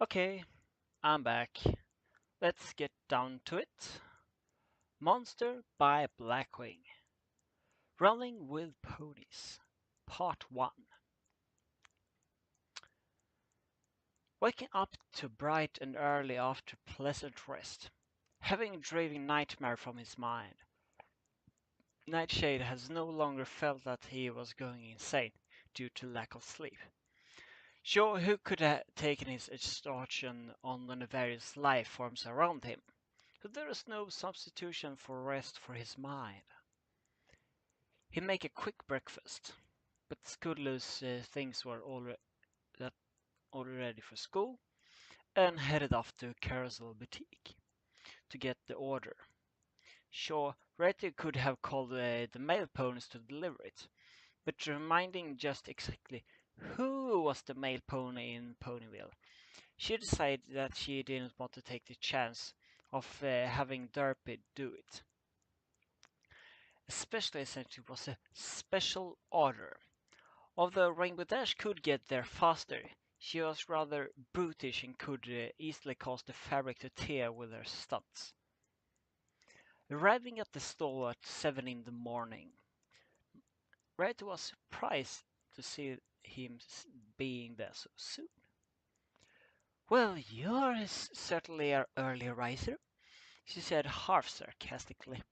Okay, I'm back. Let's get down to it. Monster by Blackwing. Running with Ponies. Part 1. Waking up to bright and early after pleasant rest. Having driven nightmare from his mind. Nightshade has no longer felt that he was going insane due to lack of sleep. Sure, who could have taken his exhaustion on the various life forms around him? But there is no substitution for rest for his mind. He make a quick breakfast, but Skudlu's things were already ready for school, and headed off to Carousel Boutique to get the order. Sure, Retty could have called the mail ponies to deliver it, but reminding just exactly who was the mail pony in Ponyville, she decided that she didn't want to take the chance of having Derpy do it, especially since it was a special order. Although Rainbow Dash could get there faster, she was rather brutish and could easily cause the fabric to tear with her stunts. Arriving at the store at 7 in the morning, Red was surprised to see him being there so soon. Well, you're certainly an early riser, she said half sarcastically.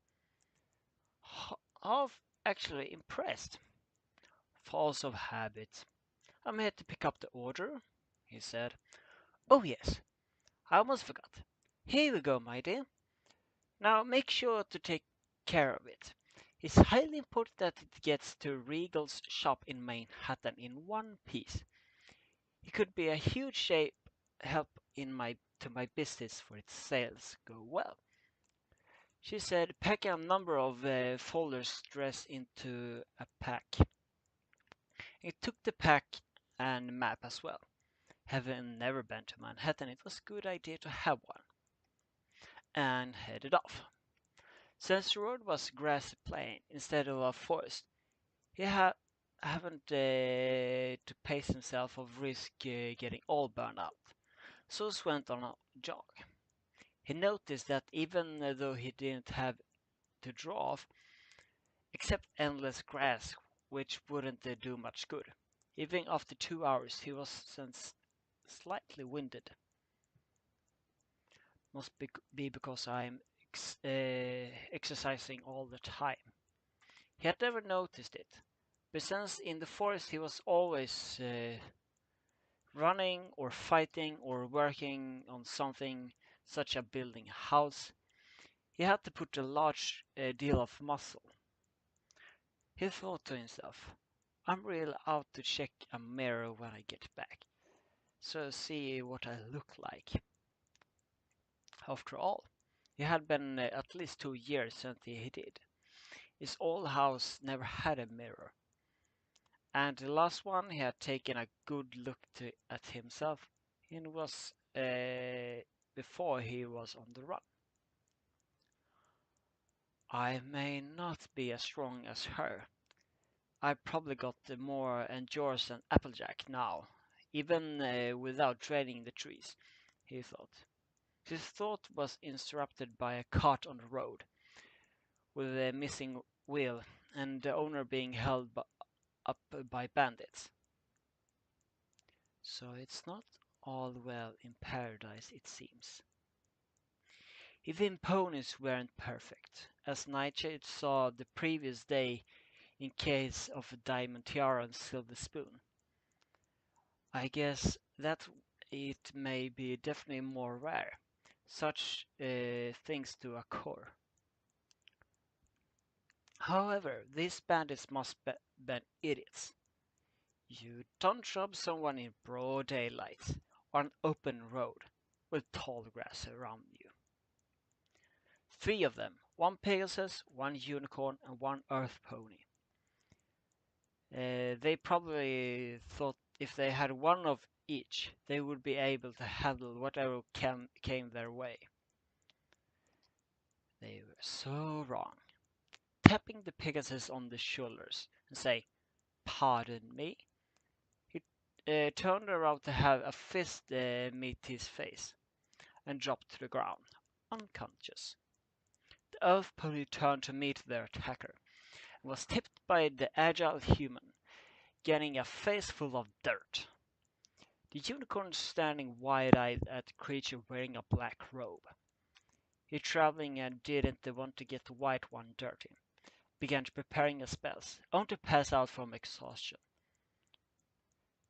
Half actually impressed. Force of habit. I'm here to pick up the order, he said. Oh yes, I almost forgot. Here we go, my dear. Now make sure to take care of it. It's highly important that it gets to Regal's shop in Manhattan in one piece. It could be a huge help in my business for its sales go well. She said, packing a number of folders dressed into a pack. It took the pack and map as well. Having never been to Manhattan, it was a good idea to have one, and headed off. Since the road was a grassy plain instead of a forest, he haven't to pace himself of risk getting all burned out, so he went on a jog. He noticed that even though he didn't have to draw off, except endless grass, which wouldn't do much good. Even after 2 hours, he was slightly winded. Must be because I'm exercising all the time. He had never noticed it, but since in the forest he was always running or fighting or working on something such as building a house, he had to put a large deal of muscle. He thought to himself, I'm really out to check a mirror when I get back, so see what I look like. After all, it had been at least 2 years since he did. His old house never had a mirror, and the last one he had taken a good look at himself and was before he was on the run. I may not be as strong as her. I probably got more endurance than Applejack now, even without treading the trees, he thought. His thought was interrupted by a cart on the road, with a missing wheel, and the owner being held up by bandits. So it's not all well in paradise, it seems. Even ponies weren't perfect, as Nightshade saw the previous day in case of a diamond tiara and silver spoon. I guess that it may be definitely more rare. Such things to occur. However, these bandits must be been idiots. You don't rob someone in broad daylight on an open road with tall grass around you. Three of them, one Pegasus, one unicorn, and one earth pony. They probably thought if they had one of each, they would be able to handle whatever came their way. They were so wrong. Tapping the Pegasus on the shoulders and say, "Pardon me," he turned around to have a fist meet his face and dropped to the ground, unconscious. The elf pony turned to meet their attacker and was tipped by the agile human, getting a face full of dirt. The unicorn standing wide-eyed at the creature wearing a black robe. He traveling and didn't want to get the white one dirty. Began preparing his spells, only to pass out from exhaustion.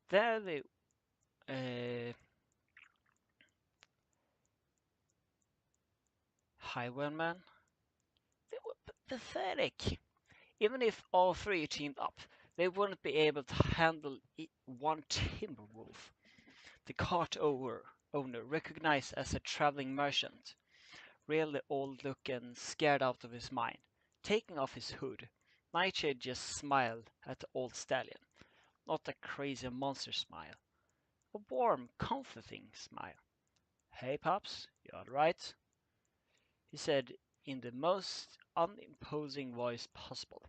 There the highwayman, they were pathetic. Even if all three teamed up, they wouldn't be able to handle one timber wolf. The owner, recognized as a traveling merchant, really old looking, scared out of his mind, taking off his hood. Nightshade just smiled at the old stallion, not a crazy monster smile, a warm, comforting smile. Hey pups, you alright? He said in the most unimposing voice possible.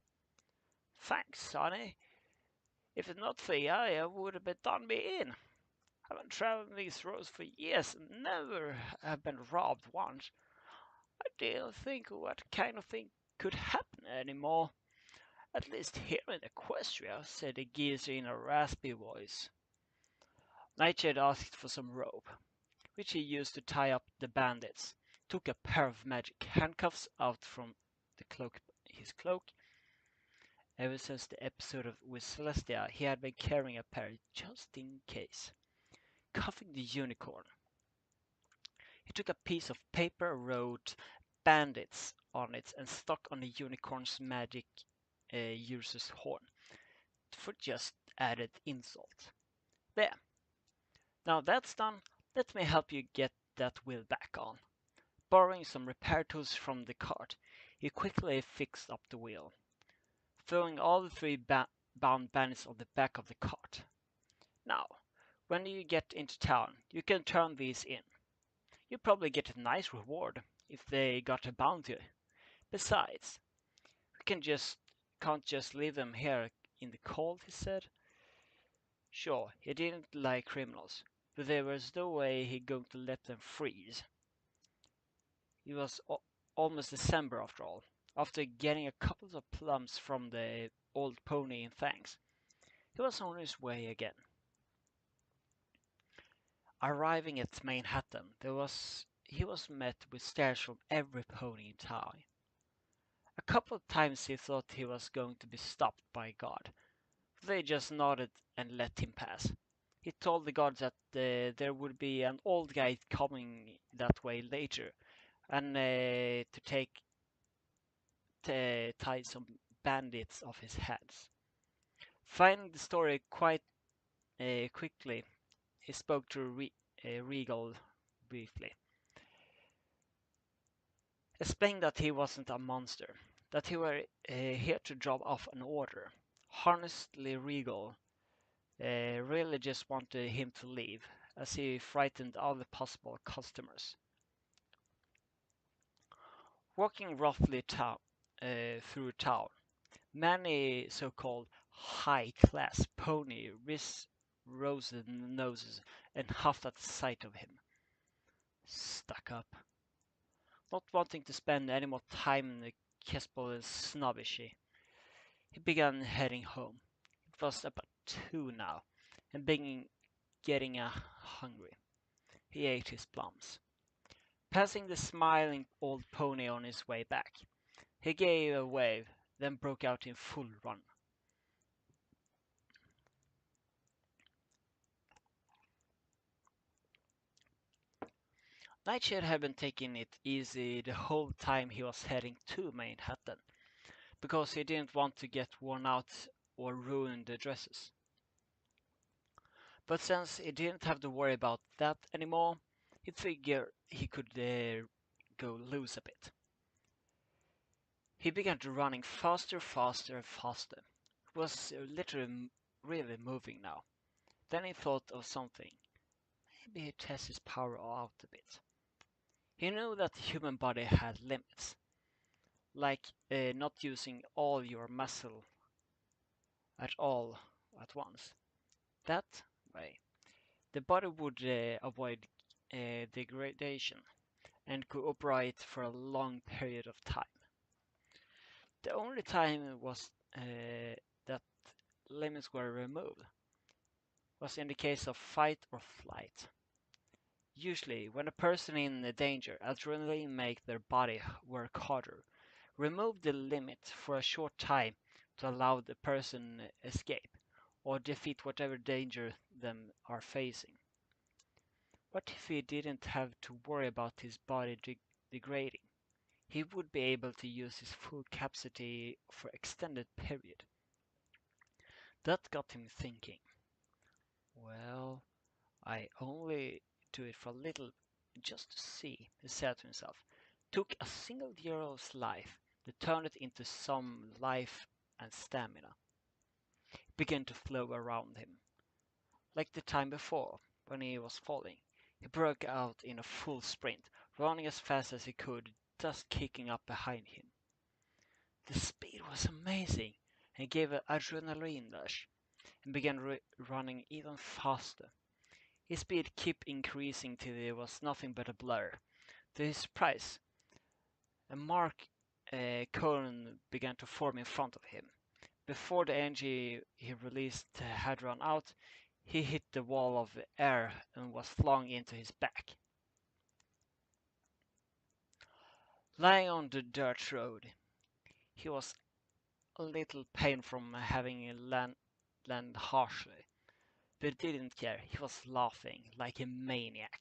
Thanks, Sonny. If it's not for you, I would have been done me in. I've been traveling these roads for years and never have been robbed once. I didn't think what kind of thing could happen anymore. At least here in Equestria, said the geezer in a raspy voice. Nightshade asked for some rope, which he used to tie up the bandits, took a pair of magic handcuffs out from his cloak. Ever since the episode with Celestia, he had been carrying a pair just in case. Cuffing the unicorn, he took a piece of paper, wrote bandits on it, and stuck on the unicorn's magic user's horn for just added insult. There. Now that's done, let me help you get that wheel back on. Borrowing some repair tools from the cart, he quickly fixed up the wheel, throwing all the three bound bandits on the back of the cart. Now, when you get into town, you can turn these in. You probably get a nice reward if they got a bounty. Besides, can't just leave them here in the cold, he said. Sure, he didn't like criminals, but there was no way he going to let them freeze. It was almost December after all. After getting a couple of plums from the old pony in thanks, he was on his way again. Arriving at Manhattan, he was met with stares from every pony in town. A couple of times he thought he was going to be stopped by a guard. They just nodded and let him pass. He told the guards that there would be an old guy coming that way later, and to tie some bandits off his hands. Finding the story quite quickly, he spoke to Regal briefly, explained that he wasn't a monster, that he were here to drop off an order. Honestly, Regal really just wanted him to leave, as he frightened all the possible customers. Walking roughly through town, many so-called high-class pony rose their noses and huffed at the sight of him. Stuck up. Not wanting to spend any more time in the Kespel and Snobbishy, he began heading home. It was about 2 now, and getting hungry. He ate his plums. Passing the smiling old pony on his way back, he gave a wave, then broke out in full run. Nightshade had been taking it easy the whole time he was heading to Manhattan, because he didn't want to get worn out or ruin the dresses. But since he didn't have to worry about that anymore, he figured he could go loose a bit. He began to running faster, faster, faster. He was literally really moving now. Then he thought of something. Maybe he'd test his power out a bit. He knew that the human body had limits, like not using all your muscle at all at once. That way. The body would avoid degradation and cooperate for a long period of time. The only time was that limits were removed was in the case of fight or flight. Usually, when a person in danger, adrenaline makes their body work harder. Remove the limit for a short time to allow the person escape or defeat whatever danger them are facing. What if he didn't have to worry about his body degrading? He would be able to use his full capacity for extended period. That got him thinking. Well, I only do it for a little, just to see, he said to himself. Took a single year's life to turn it into some life and stamina. It began to flow around him. Like the time before, when he was falling, he broke out in a full sprint, running as fast as he could, dust kicking up behind him. The speed was amazing, and gave an adrenaline rush, and began running even faster. His speed kept increasing till it was nothing but a blur. To his surprise, a mark cone began to form in front of him. Before the energy he released had run out, he hit the wall of air and was flung into his back. Lying on the dirt road, he was a little pain from having landed harshly, but didn't care. He was laughing like a maniac.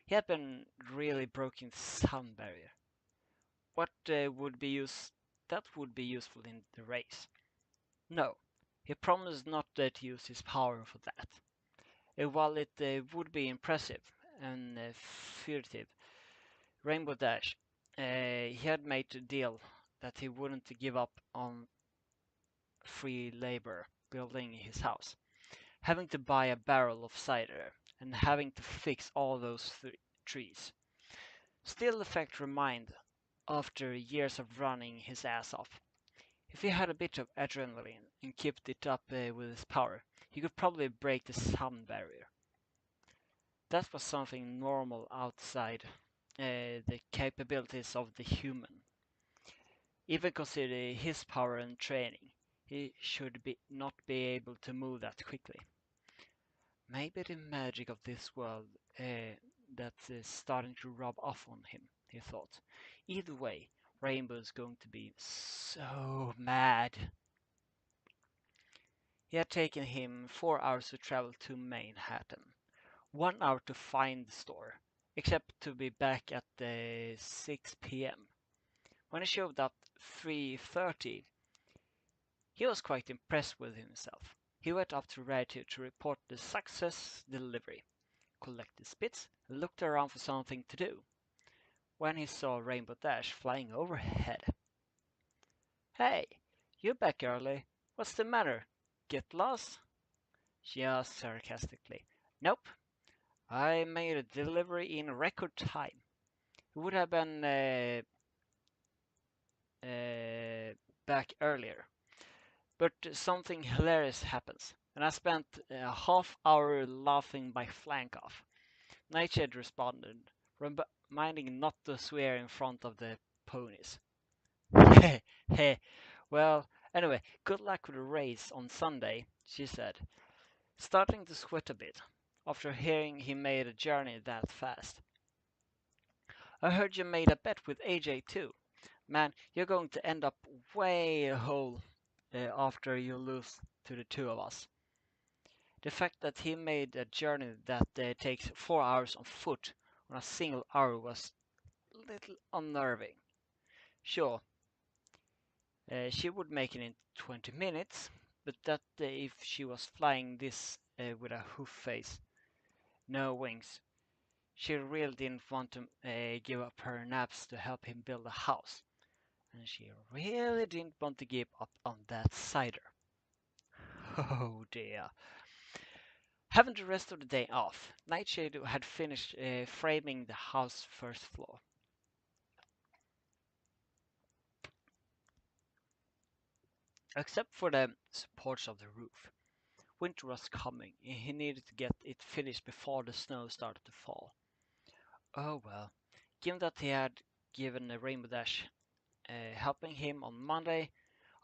He had been really broken the sound barrier. What would be that would be useful in the race? No, he promised not to use his power for that. While it would be impressive and furtive, Rainbow Dash, he had made a deal that he wouldn't give up on free labor building his house, having to buy a barrel of cider, and having to fix all those trees. Still, the fact remained, after years of running his ass off, if he had a bit of adrenaline and kept it up with his power, he could probably break the sound barrier. That was something normal outside the capabilities of the human. Even considering his power and training, he should not be able to move that quickly. Maybe the magic of this world that is starting to rub off on him, he thought. Either way, Rainbow is going to be so mad. It had taken him 4 hours to travel to Manhattan, 1 hour to find the store, except to be back at 6 p.m. When he showed up 3:30, he was quite impressed with himself. He went up to Radio to report the success delivery, collected spits, and looked around for something to do, when he saw Rainbow Dash flying overhead. "Hey, you're back early. What's the matter? Get lost?" she asked sarcastically. "Nope, I made a delivery in record time. It would have been back earlier, but something hilarious happens, and I spent a half hour laughing my flank off." Nightshade responded, reminding not to swear in front of the ponies. Hey, well, anyway, good luck with the race on Sunday, she said, starting to sweat a bit after hearing he made a journey that fast. "I heard you made a bet with AJ too. Man, you're going to end up way a hole after you lose to the two of us." The fact that he made a journey that takes 4 hours on foot on a single hour was a little unnerving. Sure, she would make it in 20 minutes, but that if she was flying this with a hoof face, no wings. She really didn't want to give up her naps to help him build a house, and she really didn't want to give up on that cider. Oh dear. Having the rest of the day off, Nightshade had finished framing the house's first floor. Except for the supports of the roof, Winter was coming, and he needed to get it finished before the snow started to fall. Oh well, given that he had given a Rainbow Dash helping him on Monday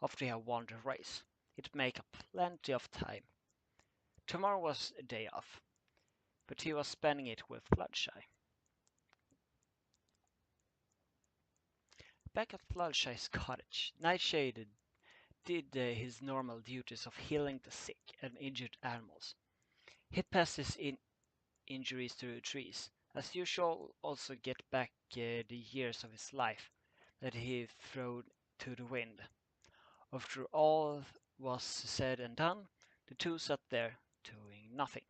after he had won the race, it'd make up plenty of time. Tomorrow was a day off, but he was spending it with Fluttershy. Back at Fluttershy's cottage, Nightshade did his normal duties of healing the sick and injured animals. He passed his injuries to the trees, as usual, also get back the years of his life that he threw to the wind. After all was said and done, the two sat there doing nothing.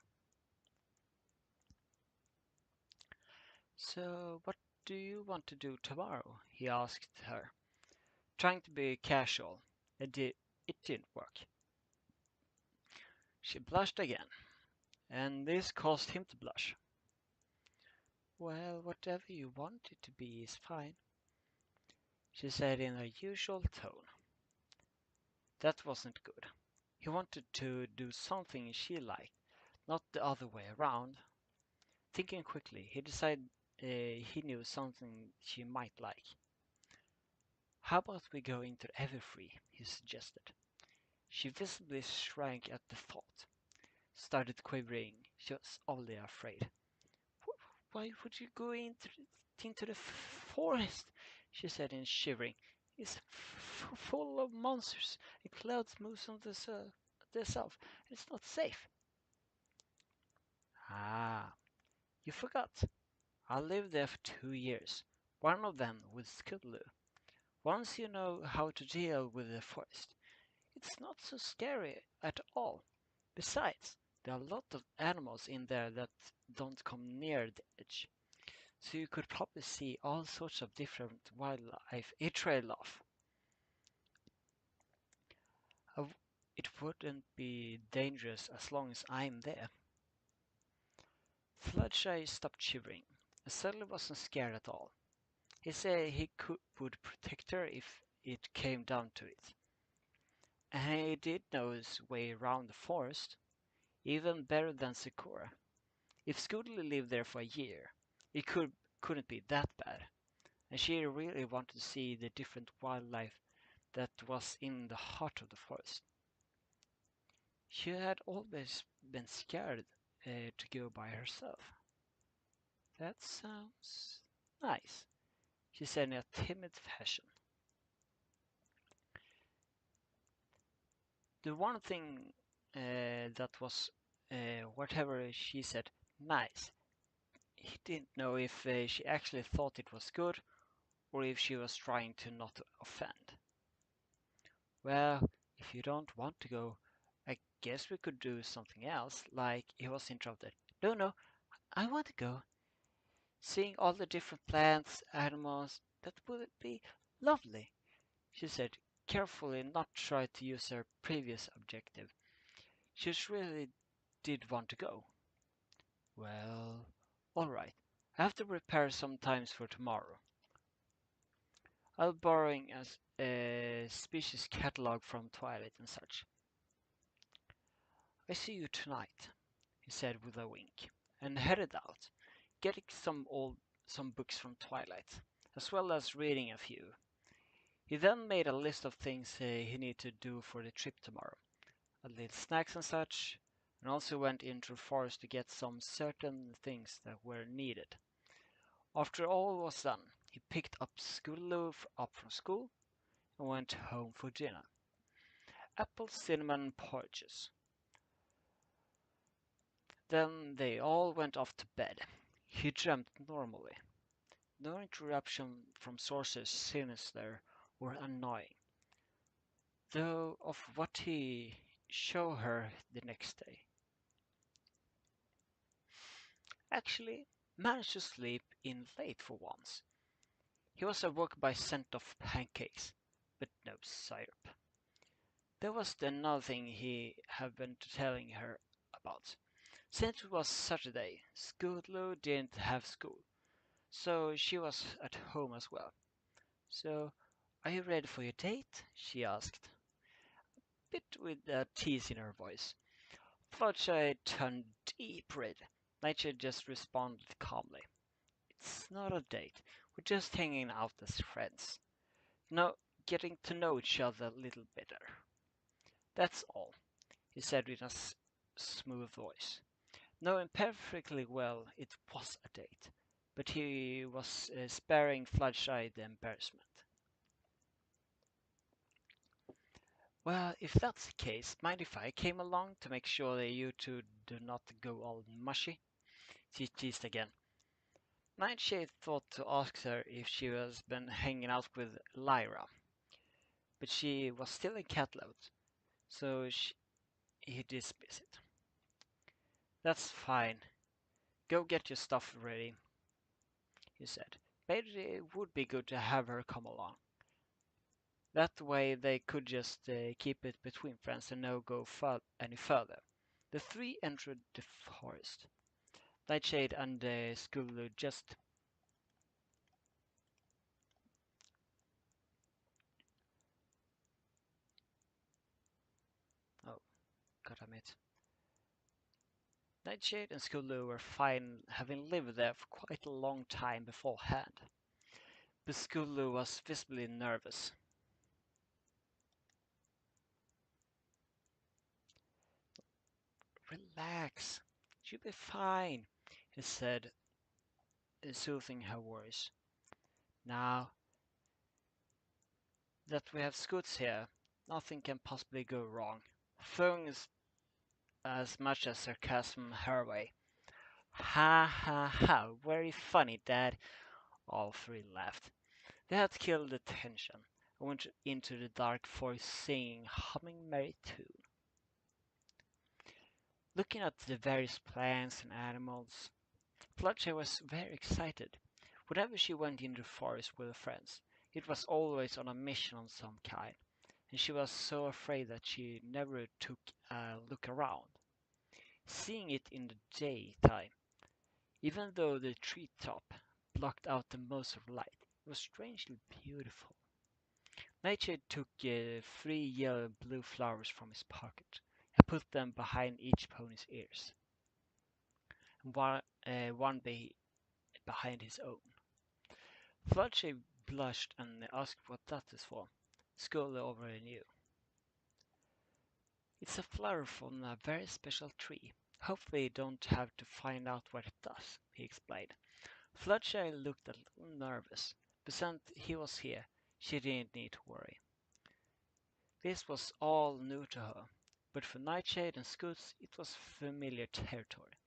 So, what do you want to do tomorrow? He asked her, trying to be casual. It didn't work. She blushed again, and this caused him to blush. Well, whatever you want it to be is fine, she said in her usual tone. That wasn't good. He wanted to do something she liked, not the other way around. Thinking quickly, he decided he knew something she might like. How about we go into Everfree? He suggested. She visibly shrank at the thought, started quivering. She was oddly afraid. Why would you go into the forest? She said in shivering. It's full of monsters and clouds moves on themselves. It's not safe. Ah, you forgot. I lived there for 2 years. One of them with Scootaloo. Once you know how to deal with the forest, it's not so scary at all. Besides, there are a lot of animals in there that don't come near the edge. So you could probably see all sorts of different wildlife. A trail off. It wouldn't be dangerous as long as I'm there. Fluttershy stopped shivering and suddenly wasn't scared at all. He said would protect her if it came down to it. And he did know his way around the forest, even better than Sakura. If Scootaloo lived there for a year, it couldn't be that bad. And she really wanted to see the different wildlife that was in the heart of the forest. She had always been scared to go by herself. That sounds nice, she said in a timid fashion. The one thing that was, whatever she said, nice, he didn't know if she actually thought it was good or if she was trying to not offend. Well, if you don't want to go, I guess we could do something else. Like, he was interrupted. No, no, I want to go. Seeing all the different plants, animals, that would be lovely, she said, carefully not try to use her previous objective. She really did want to go. Well, alright. I have to prepare some times for tomorrow. I'll borrowing a species catalog from Twilight and such. I see you tonight, he said with a wink, and headed out, getting some books from Twilight, as well as reading a few. He then made a list of things he needed to do for the trip tomorrow, a little snacks and such, and also went into the forest to get some certain things that were needed. After all was done, he picked up Scootaloo up from school and went home for dinner. Apple cinnamon porridges. Then they all went off to bed. He dreamt normally. No interruption from sources sinister or annoying, though of what he showed her the next day. Actually, managed to sleep in late for once. He was awoke by scent of pancakes, but no syrup. There was another thing he had been telling her about. Since it was Saturday, Scootaloo didn't have school, so she was at home as well. So, are you ready for your date? She asked, a bit with a tease in her voice. Flotshy turned deep red. Nature just responded calmly. It's not a date. We're just hanging out as friends. No, getting to know each other a little better. That's all, he said in a smooth voice. Knowing perfectly well it was a date, but he was sparing Fluttershy the embarrassment. Well, if that's the case, mind if I came along to make sure that you two do not go all mushy? She teased again. Nightshade thought to ask her if she has been hanging out with Lyra, but she was still in cat load, so he dismissed it. That's fine. Go get your stuff ready, he said. But it would be good to have her come along. That way they could just keep it between friends and no go any further. The three entered the forest. Nightshade and Skulu just oh god damn it. Nightshade and Skulu were fine, having lived there for quite a long time beforehand. But Skulu was visibly nervous. Relax, you'll be fine, he said, soothing her worries. Now that we have Scoots here, nothing can possibly go wrong. Throwing as much as sarcasm her way. Ha ha ha, very funny, Dad. All three laughed. They had killed the tension and went into the dark forest singing humming merry tune. Looking at the various plants and animals, Fletcher was very excited. Whenever she went into the forest with her friends, it was always on a mission of some kind, and she was so afraid that she never took a look around. Seeing it in the daytime, even though the treetop blocked out the most of light, it was strangely beautiful. Nightshade took 3 yellow-blue flowers from his pocket and put them behind each pony's ears, and one behind his own. Fludshay blushed and asked what that is for. Skull already knew. It's a flower from a very special tree. Hopefully you don't have to find out what it does, he explained. Fludshay looked a little nervous, but since he was here, she didn't need to worry. This was all new to her, but for Nightshade and Scoots it was familiar territory.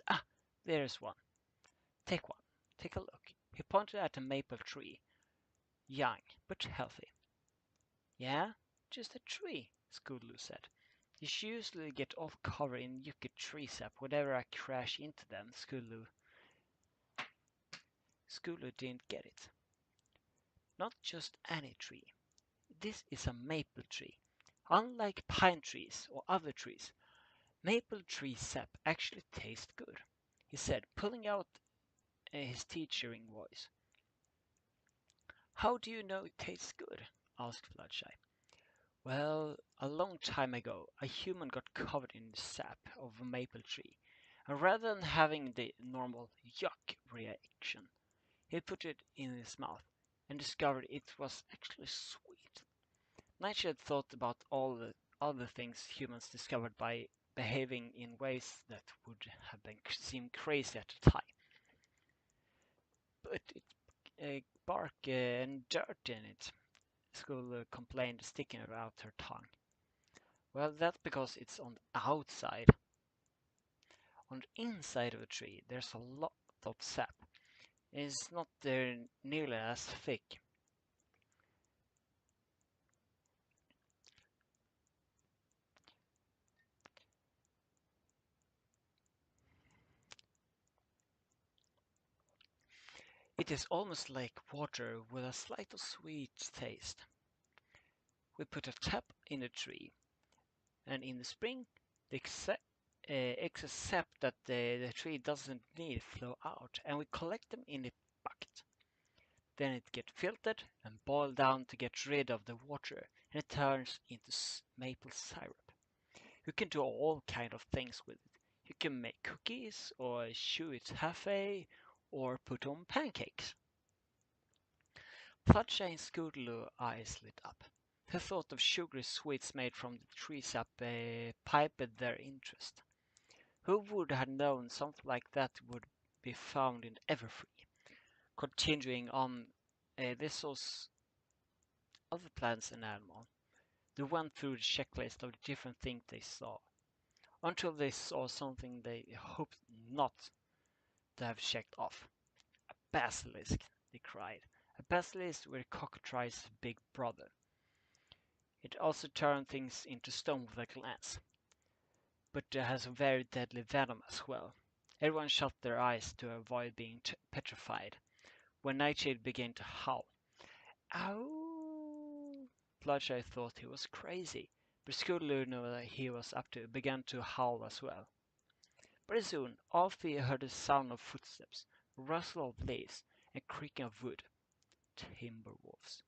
Ah, there's one. Take one. Take a look. He pointed at a maple tree. Young, but healthy. Yeah, just a tree, Skoodloo said. You should usually get all covered in yucca tree sap whenever I crash into them, Skoodloo didn't get it. Not just any tree. This is a maple tree. Unlike pine trees or other trees, maple tree sap actually tastes good, he said, pulling out his teaching voice. How do you know it tastes good? Asked Fluttershy. Well, a long time ago, a human got covered in the sap of a maple tree, and rather than having the normal yuck reaction, he put it in his mouth and discovered it was actually sweet. Nietzsche had thought about all the other things humans discovered by behaving in ways that would have been seemed crazy at the time, but it bark and dirt in it. School complained, sticking out her tongue. Well, that's because it's on the outside. On the inside of a tree, there's a lot of sap. It's not nearly as thick. It is almost like water with a slight of sweet taste. We put a tap in the tree, and in the spring, the excess sap that the tree doesn't need flow out, and we collect them in a bucket. Then it gets filtered and boiled down to get rid of the water, and it turns into maple syrup. You can do all kind of things with it. You can make cookies, or chew its halfway, or put on pancakes. Fudge and Scootaloo eyes lit up. The thought of sugary sweets made from the trees up piqued their interest. Who would have known something like that would be found in Everfree? Continuing on, this was other plants and animals. They went through the checklist of the different things they saw, until they saw something they hoped not to have checked off. A basilisk, they cried. A basilisk were cockatrice's big brother. It also turned things into stone with a glance, but it has a very deadly venom as well. Everyone shut their eyes to avoid being petrified. When Nightshade began to howl, "Ow!" Fluttershy thought he was crazy, but Scootaloo knew that he was up to it, began to howl as well. Pretty soon, all three heard the sound of footsteps, rustle of leaves, and creaking of wood. Timber wolves.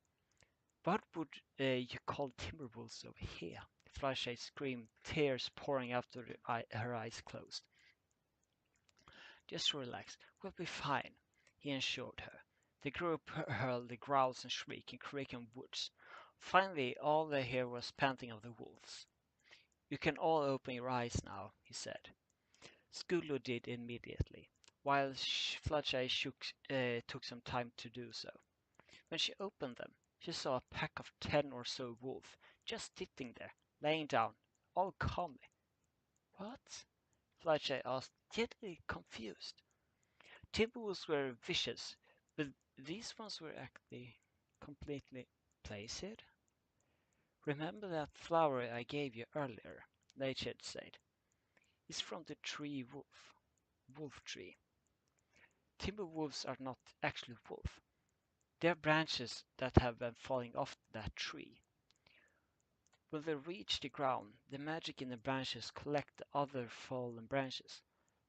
What would you call timber wolves over here? Fluttershy screamed, tears pouring out of her eyes closed. Just relax, we'll be fine, he assured her. The group hurled the growls and shriek in creaking woods. Finally, all they heard was panting of the wolves. You can all open your eyes now, he said. Scootaloo did immediately, while Fluttershy took some time to do so. When she opened them, she saw a pack of 10 or so wolves just sitting there, laying down, all calmly. What? Fluttershy asked, gently confused. Timberwolves were vicious, but these ones were actually completely placid. Remember that flower I gave you earlier? Nightshade said. It's from the tree wolf tree. Timberwolves are not actually wolf. They are branches that have been falling off that tree. When they reach the ground, the magic in the branches collect the other fallen branches,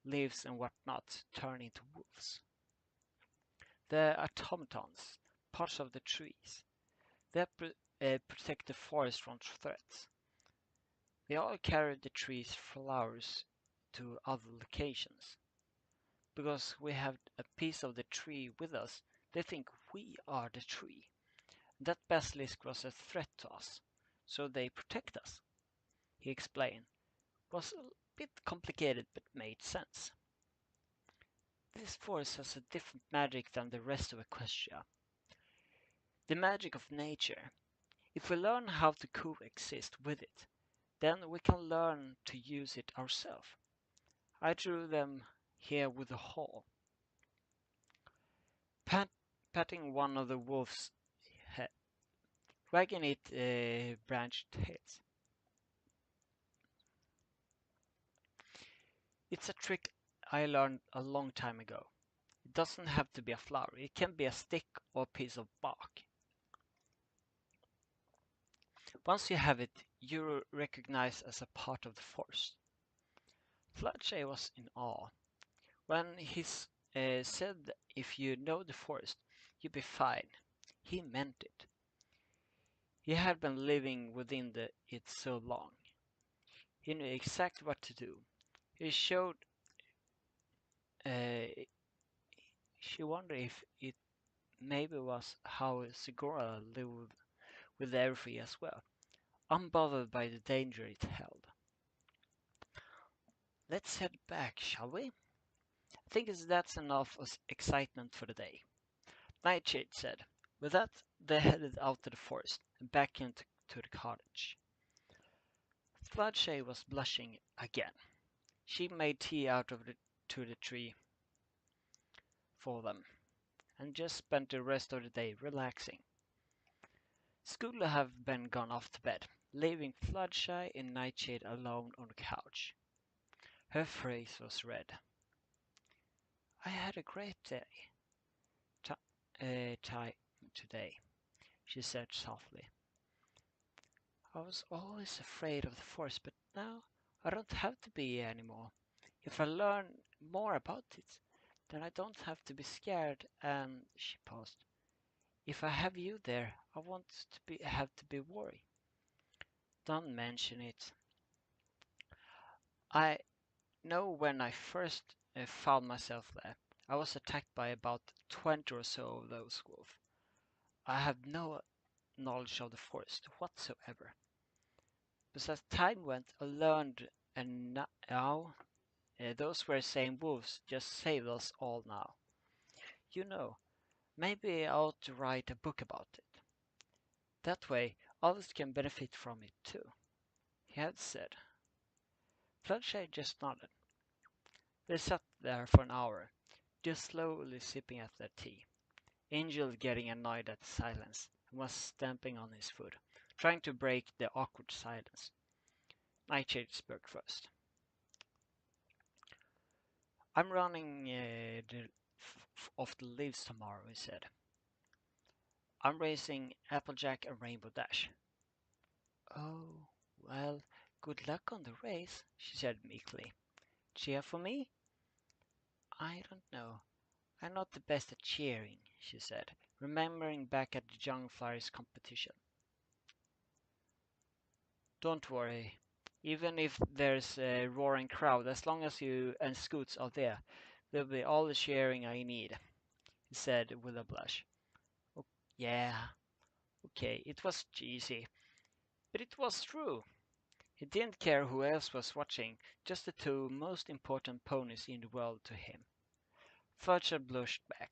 leaves and whatnot turn into wolves. The automatons, parts of the trees. They protect the forest from threats. They all carry the tree's flowers to other locations. Because we have a piece of the tree with us, they think we are the tree. That basilisk was a threat to us, so they protect us, he explained. It was a bit complicated but made sense. This forest has a different magic than the rest of Equestria. The magic of nature. If we learn how to coexist with it, then we can learn to use it ourselves. I drew them here with a hole. Patting one of the wolf's head, wagging its branched tails. It's a trick I learned a long time ago. It doesn't have to be a flower, it can be a stick or a piece of bark. Once you have it, you're recognized as a part of the forest. Fluttershy was in awe. When he said if you know the forest, you'll be fine, he meant it. He had been living within it so long. He knew exactly what to do. He showed. Uh, she wondered if it maybe was how Segura lived with everything as well, unbothered by the danger it held. Let's head back, shall we? I think that's enough excitement for the day, Nightshade said. With that, they headed out to the forest and back into the cottage. Fluttershy was blushing again. She made tea out of the tree for them, and just spent the rest of the day relaxing. School have been gone off to bed, leaving Fluttershy and Nightshade alone on the couch. Her face was red. I had a great day today, she said softly. I was always afraid of the forest, but now I don't have to be anymore. If I learn more about it, then I don't have to be scared. And she paused. If I have you there, I won't have to be worried. Don't mention it. I know when I first found myself there, I was attacked by about 20 or so of those wolves. I have no knowledge of the forest whatsoever. But as time went, I learned, and now those were same wolves just saved us all now. You know, maybe I ought to write a book about it. That way, others can benefit from it too, he had said. Floodshade just nodded. They sat there for an hour, just slowly sipping at their tea. Angel getting annoyed at the silence and was stamping on his foot, trying to break the awkward silence. Nightshade spoke first. I'm running off the leaves tomorrow, he said. I'm racing Applejack and Rainbow Dash. Oh, well, good luck on the race, she said meekly. Cheer for me? I don't know. I'm not the best at cheering, she said, remembering back at the Young Flyers competition. Don't worry. Even if there's a roaring crowd, as long as you and Scoots are there, there'll be all the cheering I need, he said with a blush. Oh, yeah, okay, it was cheesy, but it was true. He didn't care who else was watching, just the two most important ponies in the world to him. Fudge blushed back.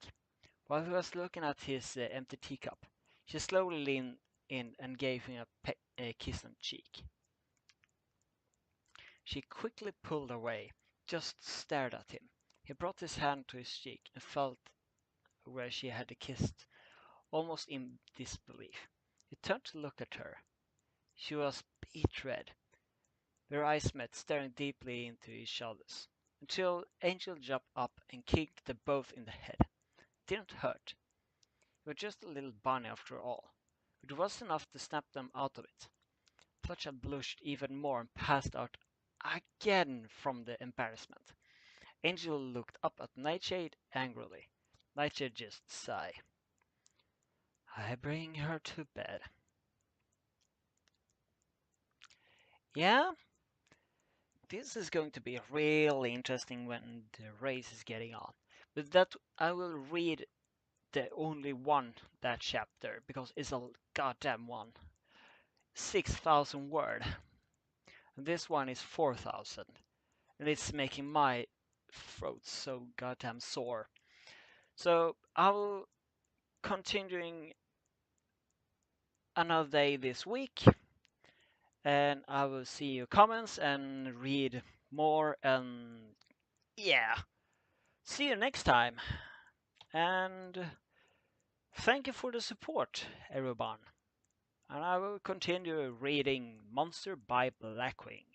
While he was looking at his empty teacup, she slowly leaned in and gave him a kiss on the cheek. She quickly pulled away, just stared at him. He brought his hand to his cheek and felt where she had kissed, almost in disbelief. He turned to look at her. She was beet red. Their eyes met, staring deeply into each other's, until Angel jumped up and kicked them both in the head. It didn't hurt. He was just a little bunny after all. But it was enough to snap them out of it. Fletcher blushed even more and passed out again from the embarrassment. Angel looked up at Nightshade angrily. Nightshade just sighed. I bring her to bed. Yeah, this is going to be really interesting when the race is getting on. But that I will read the only one that chapter because it's a goddamn one. 6,000 word. And this one is 4,000. And it's making my throat so goddamn sore. So I will continuing another day this week, and I will see your comments and read more. And yeah, see you next time. And thank you for the support, everyone. And I will continue reading Monster by Blackwing.